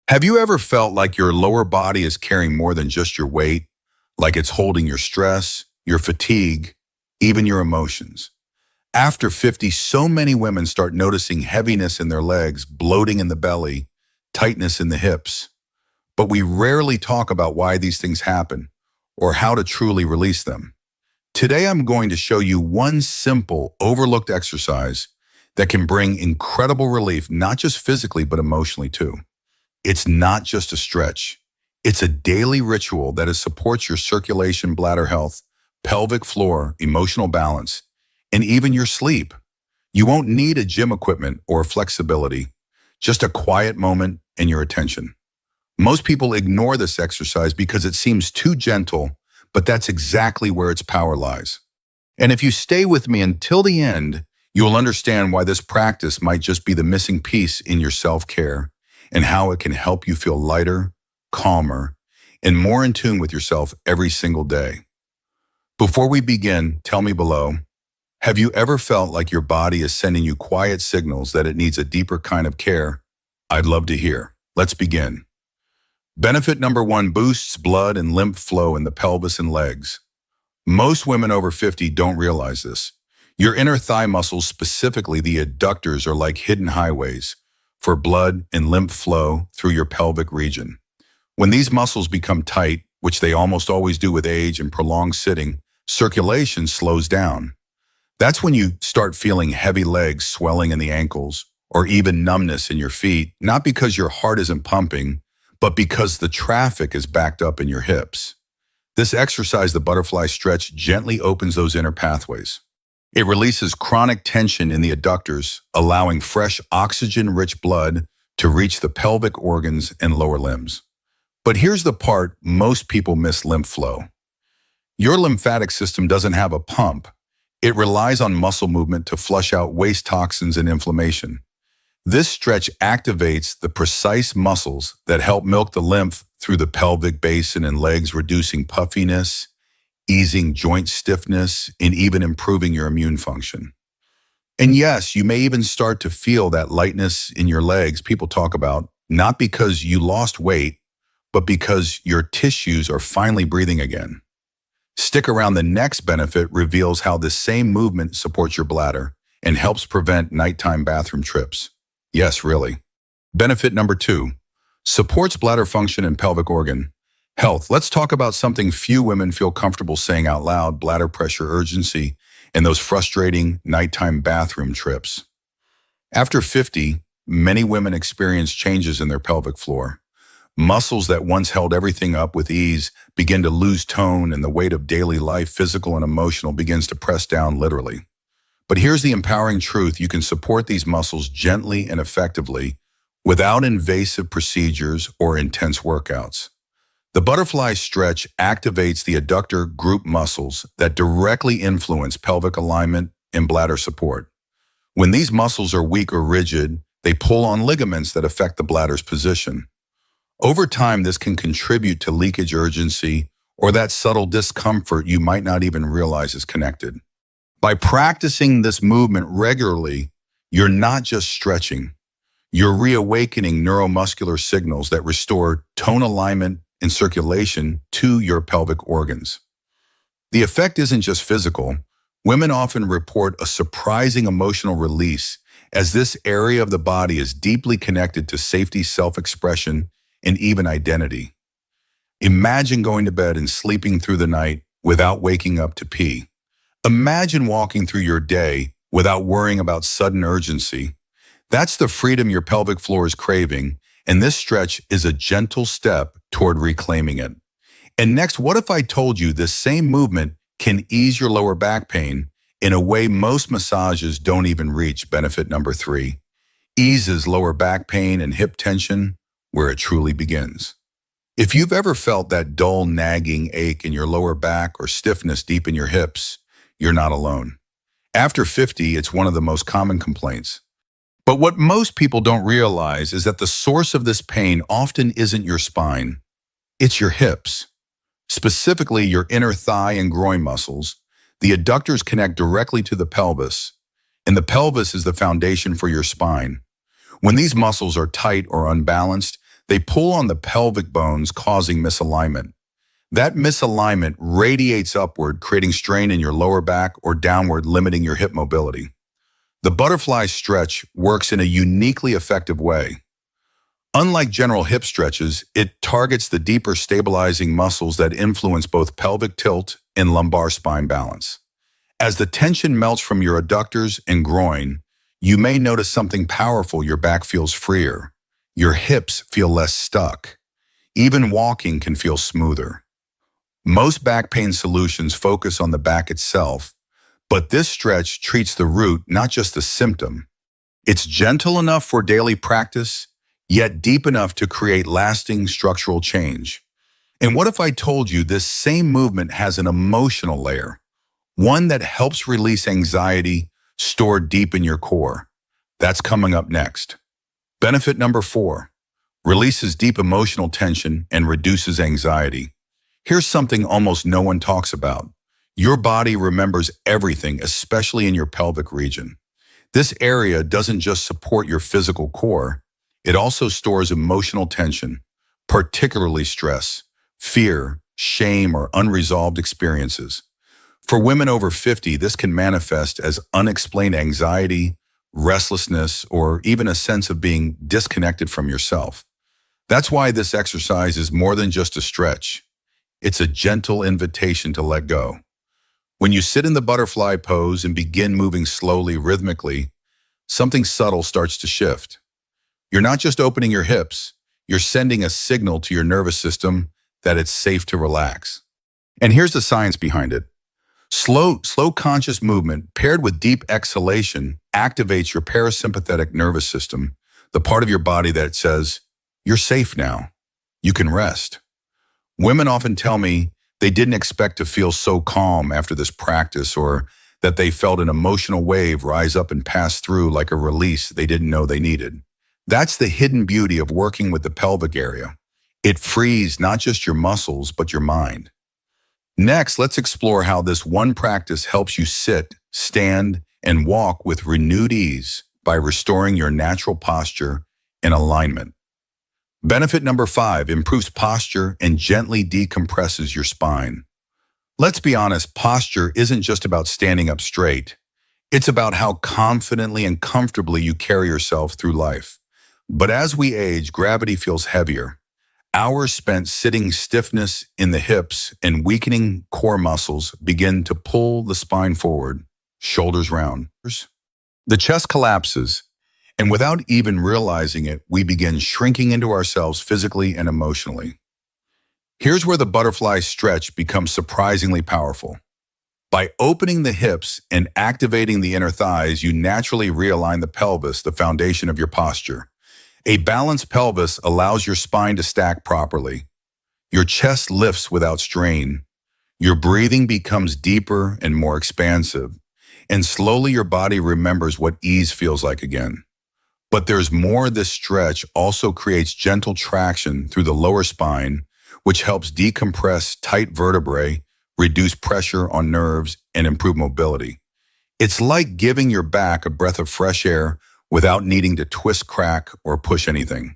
Have you ever felt like your lower body is carrying more than just your weight, like it's holding your stress, your fatigue, even your emotions? After 50, so many women start noticing heaviness in their legs, bloating in the belly, tightness in the hips. But we rarely talk about why these things happen or how to truly release them. Today, I'm going to show you one simple, overlooked exercise that can bring incredible relief, not just physically, but emotionally too. It's not just a stretch. It's a daily ritual that supports your circulation, bladder health, pelvic floor, emotional balance, and even your sleep. You won't need a gym equipment or flexibility, just a quiet moment and your attention. Most people ignore this exercise because it seems too gentle, but that's exactly where its power lies. And if you stay with me until the end, you'll understand why this practice might just be the missing piece in your self-care and how it can help you feel lighter, calmer, and more in tune with yourself every single day. Before we begin, tell me below, have you ever felt like your body is sending you quiet signals that it needs a deeper kind of care? I'd love to hear. Let's begin. Benefit number 1, boosts blood and lymph flow in the pelvis and legs. Most women over 50 don't realize this. Your inner thigh muscles, specifically the adductors, are like hidden highways for blood and lymph flow through your pelvic region. When these muscles become tight, which they almost always do with age and prolonged sitting, circulation slows down. That's when you start feeling heavy legs, swelling in the ankles, or even numbness in your feet, not because your heart isn't pumping, but because the traffic is backed up in your hips. This exercise, the butterfly stretch, gently opens those inner pathways. It releases chronic tension in the adductors, allowing fresh oxygen-rich blood to reach the pelvic organs and lower limbs. But here's the part most people miss: lymph flow. Your lymphatic system doesn't have a pump. It relies on muscle movement to flush out waste toxins and inflammation. This stretch activates the precise muscles that help milk the lymph through the pelvic basin and legs, reducing puffiness, easing joint stiffness, and even improving your immune function. And yes, you may even start to feel that lightness in your legs people talk about, not because you lost weight, but because your tissues are finally breathing again. Stick around, the next benefit reveals how this same movement supports your bladder and helps prevent nighttime bathroom trips. Yes, really. Benefit number 2, supports bladder function and pelvic organ health. Let's talk about something few women feel comfortable saying out loud: bladder pressure, urgency, and those frustrating nighttime bathroom trips. After 50, many women experience changes in their pelvic floor. Muscles that once held everything up with ease begin to lose tone, and the weight of daily life, physical and emotional, begins to press down, literally. But here's the empowering truth: you can support these muscles gently and effectively without invasive procedures or intense workouts. The butterfly stretch activates the adductor group muscles that directly influence pelvic alignment and bladder support. When these muscles are weak or rigid, they pull on ligaments that affect the bladder's position. Over time, this can contribute to leakage, urgency, or that subtle discomfort you might not even realize is connected. By practicing this movement regularly, you're not just stretching, you're reawakening neuromuscular signals that restore tone, alignment, and circulation to your pelvic organs. The effect isn't just physical. Women often report a surprising emotional release, as this area of the body is deeply connected to safety, self-expression, and even identity. Imagine going to bed and sleeping through the night without waking up to pee. Imagine walking through your day without worrying about sudden urgency. That's the freedom your pelvic floor is craving, and this stretch is a gentle step toward reclaiming it. And next, what if I told you this same movement can ease your lower back pain in a way most massages don't even reach? Benefit number 3, eases lower back pain and hip tension where it truly begins. If you've ever felt that dull, nagging ache in your lower back or stiffness deep in your hips, you're not alone. After 50, it's one of the most common complaints. But what most people don't realize is that the source of this pain often isn't your spine, it's your hips. Specifically, your inner thigh and groin muscles. The adductors connect directly to the pelvis, and the pelvis is the foundation for your spine. When these muscles are tight or unbalanced, They pull on the pelvic bones, causing misalignment. That misalignment radiates upward, creating strain in your lower back or downward, limiting your hip mobility. The butterfly stretch works in a uniquely effective way. Unlike general hip stretches, it targets the deeper stabilizing muscles that influence both pelvic tilt and lumbar spine balance. As the tension melts from your adductors and groin, you may notice something powerful. Your back feels freer. Your hips feel less stuck. Even walking can feel smoother. Most back pain solutions focus on the back itself, but this stretch treats the root, not just the symptom. It's gentle enough for daily practice, yet deep enough to create lasting structural change. And what if I told you this same movement has an emotional layer, one that helps release anxiety stored deep in your core? That's coming up next. Benefit number 4, releases deep emotional tension and reduces anxiety. Here's something almost no one talks about. Your body remembers everything, especially in your pelvic region. This area doesn't just support your physical core, it also stores emotional tension, particularly stress, fear, shame, or unresolved experiences. For women over 50, this can manifest as unexplained anxiety, restlessness, or even a sense of being disconnected from yourself. That's why this exercise is more than just a stretch. It's a gentle invitation to let go. When you sit in the butterfly pose and begin moving slowly, rhythmically, something subtle starts to shift. You're not just opening your hips, you're sending a signal to your nervous system that it's safe to relax. And here's the science behind it. Slow conscious movement paired with deep exhalation activates your parasympathetic nervous system, the part of your body that says, "You're safe now. You can rest." Women often tell me they didn't expect to feel so calm after this practice, or that they felt an emotional wave rise up and pass through like a release they didn't know they needed. That's the hidden beauty of working with the pelvic area. It frees not just your muscles, but your mind. Next, let's explore how this one practice helps you sit, stand, and walk with renewed ease by restoring your natural posture and alignment. Benefit number 5, improves posture and gently decompresses your spine. Let's be honest, posture isn't just about standing up straight. It's about how confidently and comfortably you carry yourself through life. But as we age, gravity feels heavier. Hours spent sitting, stiffness in the hips and weakening core muscles begin to pull the spine forward, shoulders round. The chest collapses, and without even realizing it, we begin shrinking into ourselves physically and emotionally. Here's where the butterfly stretch becomes surprisingly powerful. By opening the hips and activating the inner thighs, you naturally realign the pelvis, the foundation of your posture. A balanced pelvis allows your spine to stack properly. Your chest lifts without strain. Your breathing becomes deeper and more expansive, and slowly your body remembers what ease feels like again. But there's more. This stretch also creates gentle traction through the lower spine, which helps decompress tight vertebrae, reduce pressure on nerves, and improve mobility. It's like giving your back a breath of fresh air without needing to twist, crack, or push anything.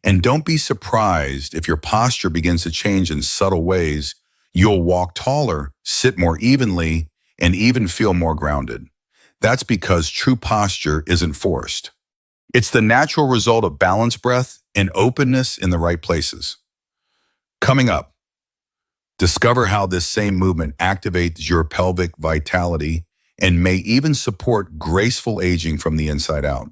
And don't be surprised if your posture begins to change in subtle ways. You'll walk taller, sit more evenly, and even feel more grounded. That's because true posture isn't forced. It's the natural result of balanced breath and openness in the right places. Coming up, discover how this same movement activates your pelvic vitality and may even support graceful aging from the inside out.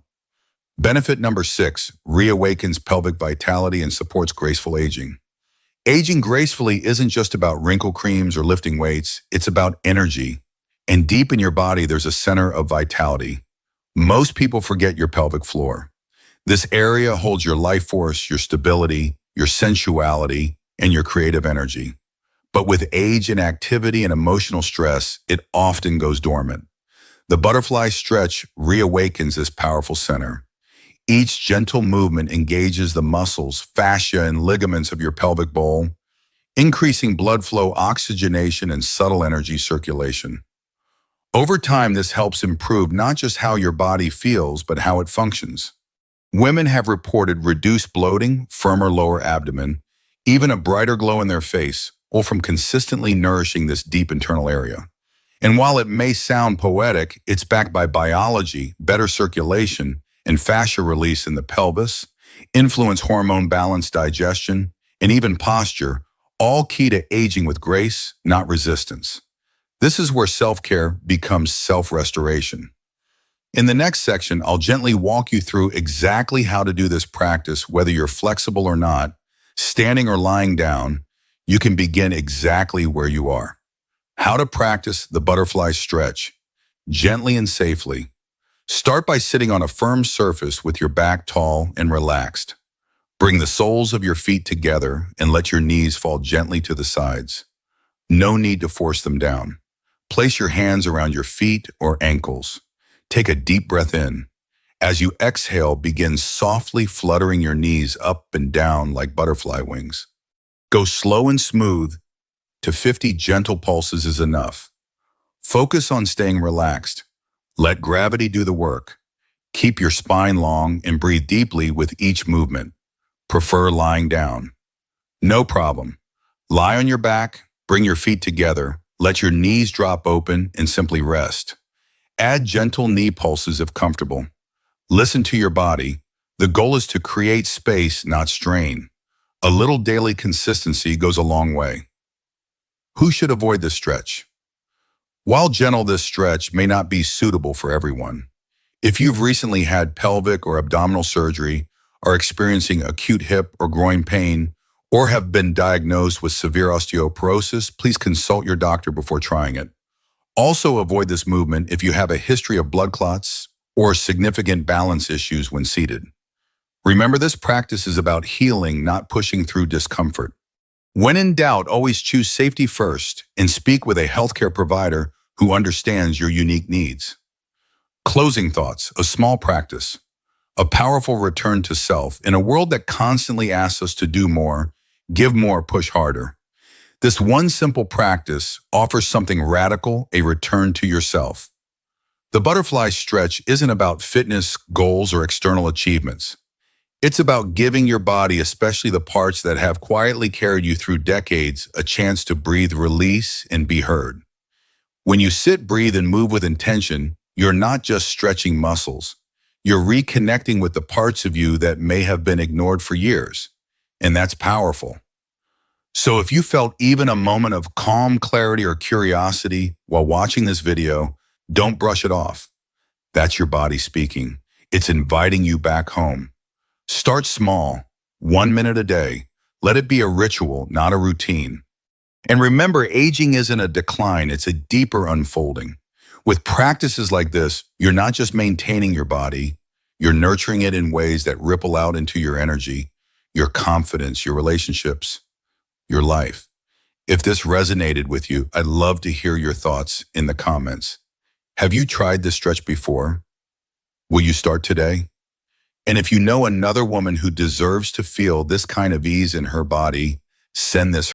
Benefit number 6, reawakens pelvic vitality and supports graceful aging. Aging gracefully isn't just about wrinkle creams or lifting weights, it's about energy. And deep in your body, there's a center of vitality. Most people forget your pelvic floor. This area holds your life force, your stability, your sensuality, and your creative energy. But with age and activity and emotional stress, it often goes dormant. The butterfly stretch reawakens this powerful center. Each gentle movement engages the muscles, fascia, and ligaments of your pelvic bowl, increasing blood flow, oxygenation, and subtle energy circulation. Over time, this helps improve not just how your body feels, but how it functions. Women have reported reduced bloating, firmer lower abdomen, even a brighter glow in their face, all from consistently nourishing this deep internal area. And while it may sound poetic, it's backed by biology, better circulation, and fascia release in the pelvis, influence hormone balance, digestion, and even posture, all key to aging with grace, not resistance. This is where self-care becomes self-restoration. In the next section, I'll gently walk you through exactly how to do this practice, whether you're flexible or not, standing or lying down. You can begin exactly where you are. How to practice the butterfly stretch, gently and safely. Start by sitting on a firm surface with your back tall and relaxed. Bring the soles of your feet together and let your knees fall gently to the sides. No need to force them down. Place your hands around your feet or ankles. Take a deep breath in. As you exhale, begin softly fluttering your knees up and down like butterfly wings. Go slow and smooth. To 50 gentle pulses is enough. Focus on staying relaxed. Let gravity do the work. Keep your spine long and breathe deeply with each movement. Prefer lying down. No problem. Lie on your back, bring your feet together, let your knees drop open, and simply rest. Add gentle knee pulses if comfortable. Listen to your body. The goal is to create space, not strain. A little daily consistency goes a long way. Who should avoid this stretch? While gentle, this stretch may not be suitable for everyone. If you've recently had pelvic or abdominal surgery, are experiencing acute hip or groin pain, or have been diagnosed with severe osteoporosis, please consult your doctor before trying it. Also avoid this movement if you have a history of blood clots or significant balance issues when seated. Remember, this practice is about healing, not pushing through discomfort. When in doubt, always choose safety first and speak with a healthcare provider who understands your unique needs. Closing thoughts, a small practice, a powerful return to self in a world that constantly asks us to do more, give more, push harder. This one simple practice offers something radical, a return to yourself. The butterfly stretch isn't about fitness goals or external achievements. It's about giving your body, especially the parts that have quietly carried you through decades, a chance to breathe, release, and be heard. When you sit, breathe, and move with intention, you're not just stretching muscles. You're reconnecting with the parts of you that may have been ignored for years. And that's powerful. So if you felt even a moment of calm, clarity, or curiosity while watching this video, don't brush it off. That's your body speaking. It's inviting you back home. Start small, 1 minute a day. Let it be a ritual, not a routine. And remember, aging isn't a decline, it's a deeper unfolding. With practices like this, you're not just maintaining your body, you're nurturing it in ways that ripple out into your energy, your confidence, your relationships, your life. If this resonated with you, I'd love to hear your thoughts in the comments. Have you tried this stretch before? Will you start today? And if you know another woman who deserves to feel this kind of ease in her body, send this